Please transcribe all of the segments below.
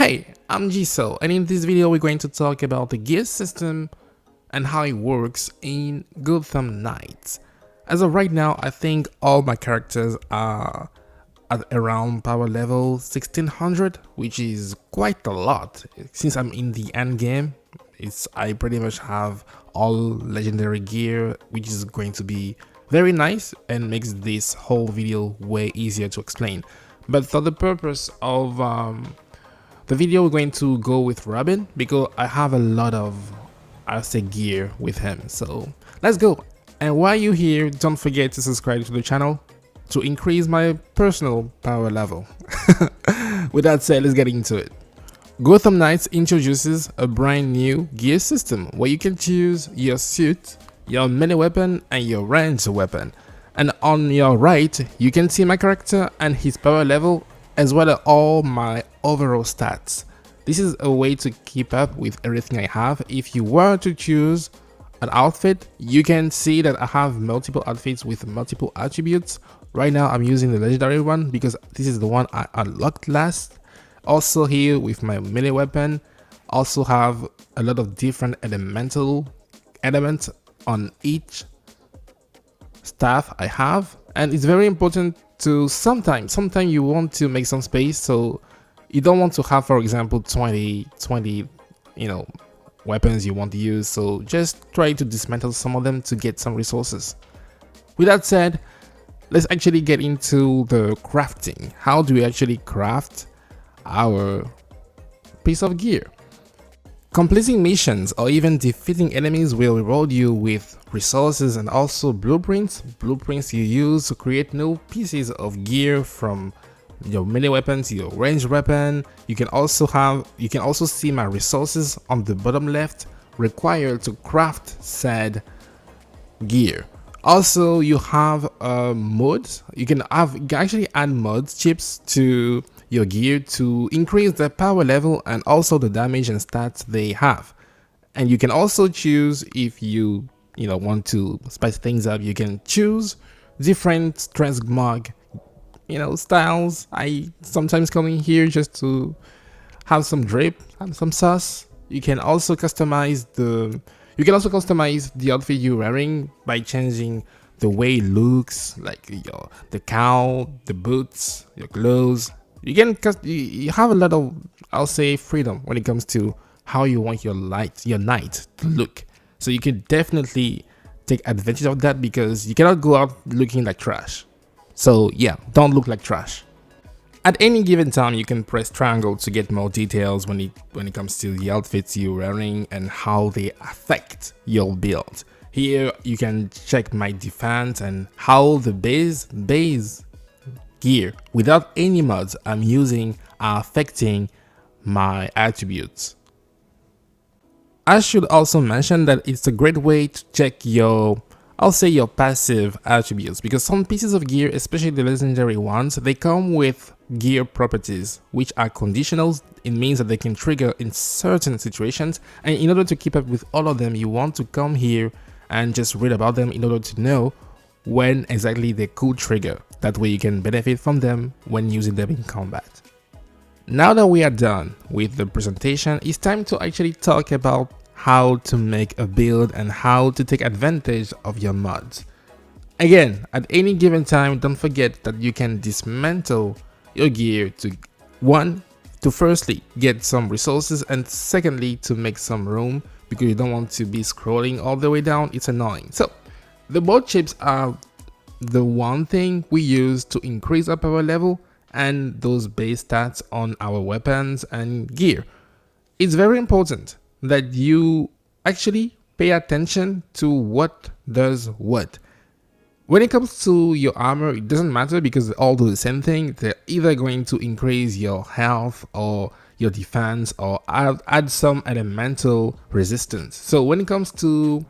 Hey, I'm Giselle, and in this video we're going to talk about the gear system and how it works in Gotham Knights. As of right now, I think all my characters are at around power level 1600, which is quite a lot. Since I'm in the end game, I pretty much have all legendary gear, which is going to be very nice and makes this whole video way easier to explain. But for the purpose of the video, we're going to go with Robin because I have a lot of, I'll say, gear with him. So let's go. And while you're here, don't forget to subscribe to the channel to increase my personal power level. With that said, let's get into it. Gotham Knights introduces a brand new gear system where you can choose your suit, your melee weapon, and your ranged weapon. And on your right, you can see my character and his power level, as well as all my overall stats. This is a way to keep up with everything I have. If you were to choose an outfit, you can see that I have multiple outfits with multiple attributes. Right now I'm using the legendary one because this is the one I unlocked last. Also here with my melee weapon, also have a lot of different elemental elements on each staff I have, and it's very important to sometimes you want to make some space, so you don't want to have, for example, 20 weapons you want to use, so just try to dismantle some of them to get some resources. With that said, let's actually get into the crafting. How do we actually craft our piece of gear? Completing missions or even defeating enemies will reward you with resources and also blueprints you use to create new pieces of gear, from your melee weapon to your ranged weapon. You can also see my resources on the bottom left required to craft said gear. Also, you have mods. You can actually add mods chips to your gear to increase the power level and also the damage and stats they have. And you can also choose, if you want to spice things up, you can choose different transmog styles. I sometimes come in here just to have some drip and some sauce. You can also customize the outfit you're wearing by changing the way it looks, like the cowl, the boots, your clothes. You have a lot of, I'll say, freedom when it comes to how you want your night to look. So you can definitely take advantage of that because you cannot go out looking like trash. So yeah, don't look like trash. At any given time, you can press triangle to get more details when it comes to the outfits you're wearing and how they affect your build. Here you can check my defense and how the base gear without any mods I'm using are affecting my attributes. I should also mention that it's a great way to check your passive attributes, because some pieces of gear, especially the legendary ones, they come with gear properties which are conditionals. It means that they can trigger in certain situations, and in order to keep up with all of them, you want to come here and just read about them in order to know when exactly they could trigger. That way you can benefit from them when using them in combat. Now that we are done with the presentation, it's time to actually talk about how to make a build and how to take advantage of your mods. Again, at any given time, don't forget that you can dismantle your gear to firstly get some resources, and secondly to make some room, because you don't want to be scrolling all the way down. It's annoying. So the mod chips are the one thing we use to increase our power level and those base stats on our weapons and gear. It's very important that you actually pay attention to what does what. When it comes to your armor, it doesn't matter because they all do the same thing. They're either going to increase your health or your defense or add some elemental resistance. So when it comes to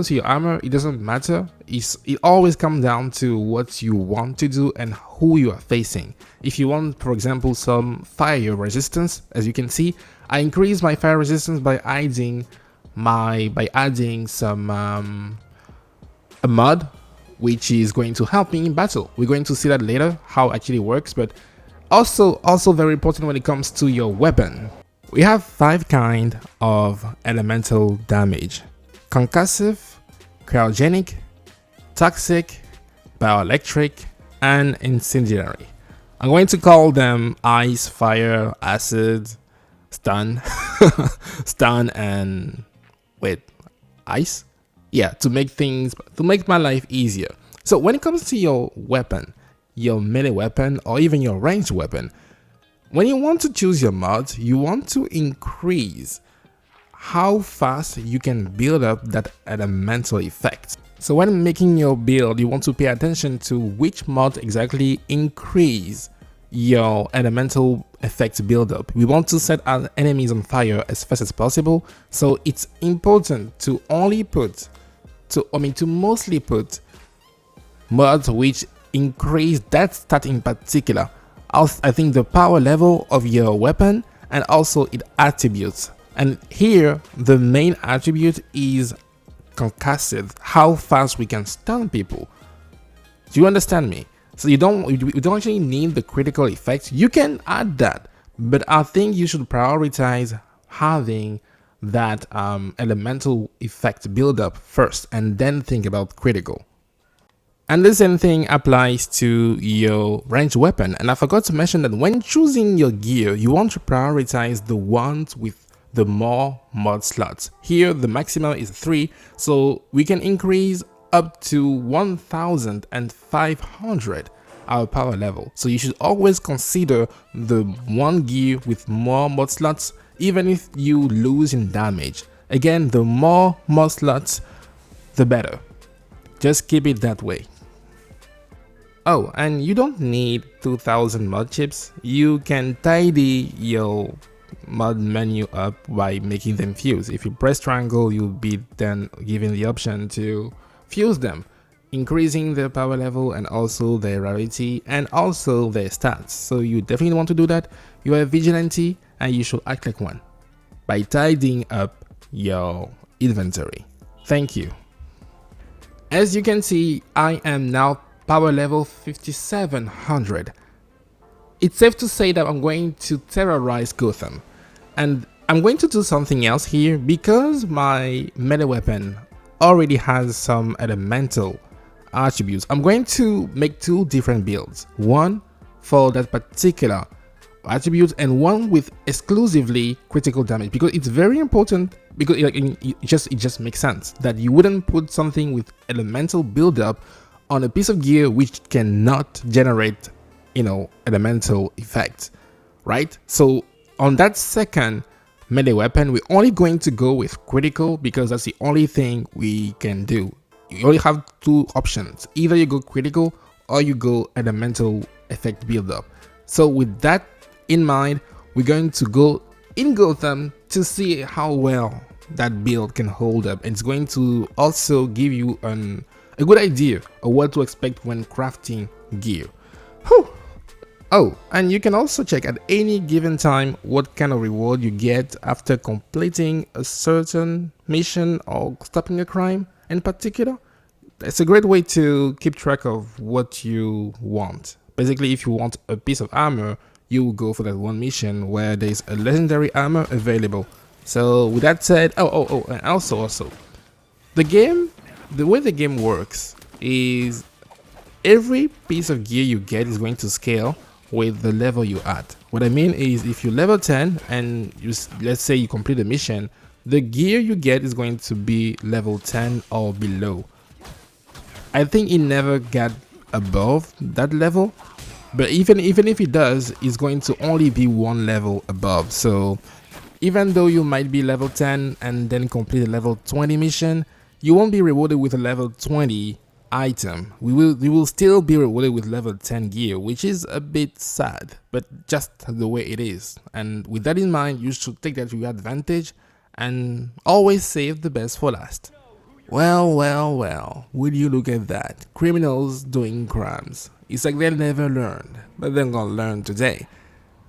your armor, it doesn't matter. It always comes down to what you want to do and who you are facing. If you want, for example, some fire resistance, as you can see, I increase my fire resistance by adding some a mod which is going to help me in battle. We're going to see that later how it actually works, but Also very important when it comes to your weapon. We have 5 kind of elemental damage: concussive, cryogenic, toxic, bioelectric, and incendiary. I'm going to call them ice, fire, acid, stun, stun, and wait, ice? Yeah, to make my life easier. So when it comes to your weapon, your melee weapon, or even your ranged weapon, when you want to choose your mod, you want to increase how fast you can build up that elemental effect. So when making your build, you want to pay attention to which mod exactly increase your elemental effect buildup. We want to set our enemies on fire as fast as possible, so it's important to mostly put mods which increase that stat in particular. I think the power level of your weapon and also its attributes. And here the main attribute is concussive, how fast we can stun people. Do you understand me? So you don't actually need the critical effect. You can add that, but I think you should prioritize having that elemental effect build up first and then think about critical. And the same thing applies to your ranged weapon. And I forgot to mention that when choosing your gear, you want to prioritize the ones with the more mod slots. Here the maximum is 3, so we can increase up to 1500 our power level. So you should always consider the one gear with more mod slots, even if you lose in damage. Again, the more mod slots, the better. Just keep it that way. Oh, and you don't need 2000 mod chips. You can tidy your mod menu up by making them fuse. If you press triangle, you'll be then given the option to fuse them, increasing their power level and also their rarity and also their stats. So you definitely want to do that. You are a vigilante and you should act like one by tidying up your inventory. Thank you. As you can see, I am now power level 5700. It's safe to say that I'm going to terrorize Gotham, and I'm going to do something else here because my melee weapon already has some elemental attributes. I'm going to make 2 different builds, one for that particular attribute and one with exclusively critical damage, because it's very important, because it just makes sense that you wouldn't put something with elemental buildup on a piece of gear which cannot generate, elemental effects, right? So on that second melee weapon, we're only going to go with critical because that's the only thing we can do. You only have 2 options: either you go critical or you go elemental effect buildup. So with that in mind, we're going to go in Gotham to see how well that build can hold up. It's going to also give you a good idea of what to expect when crafting gear. Whew. Oh, and you can also check at any given time what kind of reward you get after completing a certain mission or stopping a crime in particular. It's a great way to keep track of what you want. Basically, if you want a piece of armor, you will go for that one mission where there's a legendary armor available. So with that said, and also the way the game works is every piece of gear you get is going to scale with the level you're at. What I mean is, if you level 10 and let's say you complete a mission, the gear you get is going to be level 10 or below. I think it never got above that level, but even if it does, it's going to only be one level above. So even though you might be level 10 and then complete a level 20 mission, you won't be rewarded with a level 20 item. You will still be rewarded with level 10 gear, which is a bit sad, but just the way it is. And with that in mind, you should take that to your advantage and always save the best for last. Well, will you look at that? Criminals doing crimes. It's like they'll never learn, but they're gonna learn today.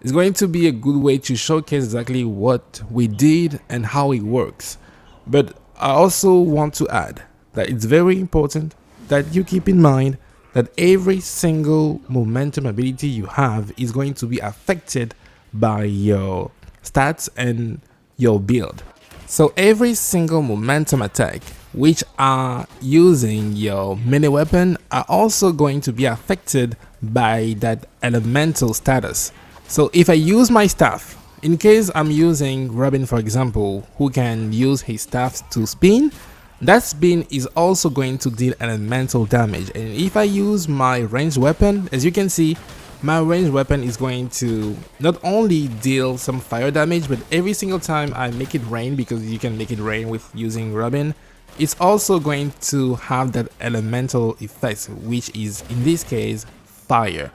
It's going to be a good way to showcase exactly what we did and how it works. But I also want to add that it's very important that you keep in mind that every single momentum ability you have is going to be affected by your stats and your build. So every single momentum attack which are using your melee weapon are also going to be affected by that elemental status. So if I use my staff, in case I'm using Robin for example, who can use his staff to spin, that spin is also going to deal elemental damage. And if I use my ranged weapon, as you can see, my ranged weapon is going to not only deal some fire damage, but every single time I make it rain, because you can make it rain with using Robin, it's also going to have that elemental effect, which is in this case fire.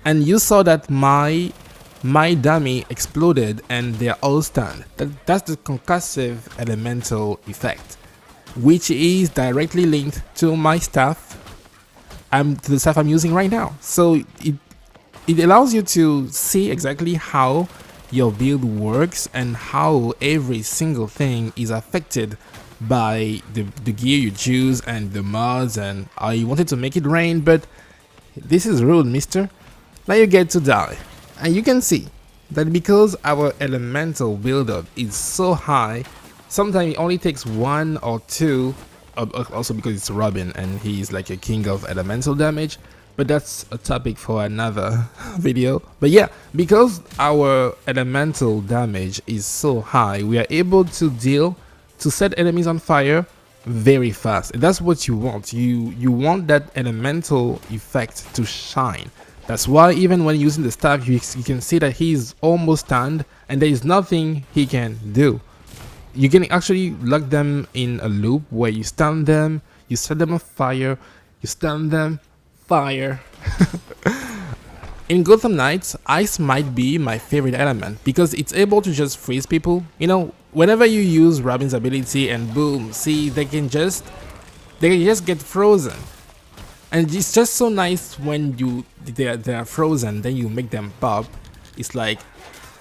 And you saw that my dummy exploded and they're all stunned. That's the concussive elemental effect, which is directly linked to my staff, to the staff I'm using right now. So it allows you to see exactly how your build works and how every single thing is affected by the gear you choose and the mods. And I wanted to make it rain, but this is rude, mister. Now you get to die. And you can see that because our elemental buildup is so high, sometimes it only takes 1 or 2, also because it's Robin and he's like a king of elemental damage, but that's a topic for another video. But yeah, because our elemental damage is so high, we are able to set enemies on fire very fast. And that's what you want. You want that elemental effect to shine. That's why even when using the staff, you can see that he's almost stunned and there is nothing he can do. You can actually lock them in a loop where you stun them, you set them on fire, you stun them, fire. In Gotham Knights, ice might be my favorite element because it's able to just freeze people. You know, whenever you use Robin's ability and boom, see, they can just get frozen. And it's just so nice when they're frozen, then you make them pop. It's like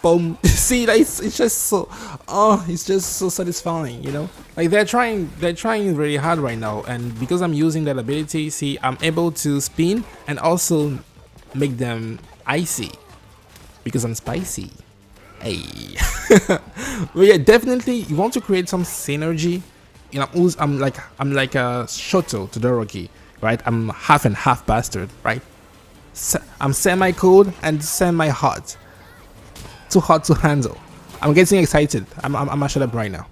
boom. See, it's just so, it's just so satisfying, you know. Like they're trying really hard right now, and because I'm using that ability, see, I'm able to spin and also make them icy because I'm spicy. Hey. But yeah, definitely you want to create some synergy. You know, I'm like a Shoto Todoroki, right? I'm half and half bastard, right? I'm semi-cold and semi-hot. Too hot to handle. I'm getting excited. I'm gonna shut up right now.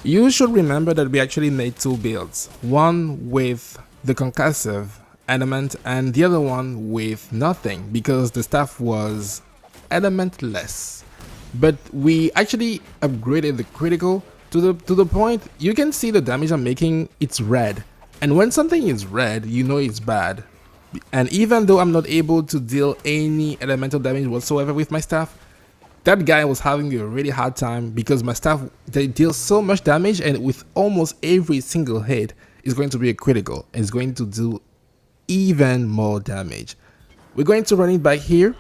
You should remember that we actually made 2 builds. One with the concussive element and the other one with nothing, because the staff was elementless. But we actually upgraded the critical to the point you can see the damage I'm making. It's red, and when something is red, you know it's bad. And even though I'm not able to deal any elemental damage whatsoever with my staff, that guy was having a really hard time because my staff, they deal so much damage, and with almost every single hit is going to be a critical. It's going to do even more damage. We're going to run it back here.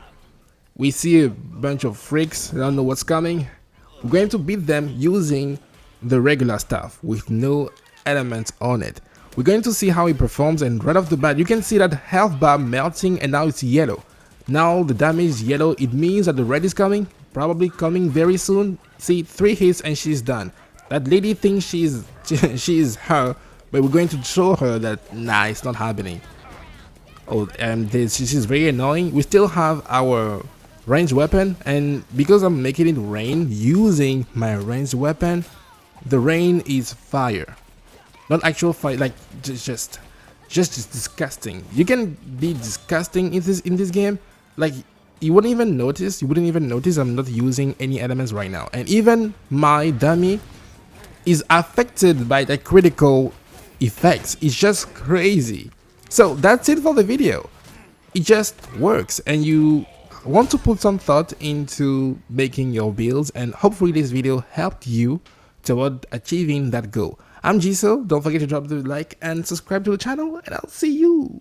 We see a bunch of freaks. I don't know what's coming. We're going to beat them using the regular staff with no elements on it. We're going to see how it performs, and right off the bat you can see that health bar melting, and now it's yellow. Now the damage is yellow. It means that the red is coming, probably coming very soon. See, 3 hits and she's done. That lady thinks she's her, but we're going to show her that nah, it's not happening. Oh, and this is very annoying. We still have our ranged weapon, and because I'm making it rain using my ranged weapon, the rain is fire, not actual fire. Like just disgusting. You can be disgusting in this game. Like you wouldn't even notice. I'm not using any elements right now, and even my dummy is affected by the critical effects. It's just crazy. So that's it for the video. It just works, and you want to put some thought into making your builds, and hopefully this video helped you toward achieving that goal. I'm Jisoo. Don't forget to drop the like and subscribe to the channel, and I'll see you.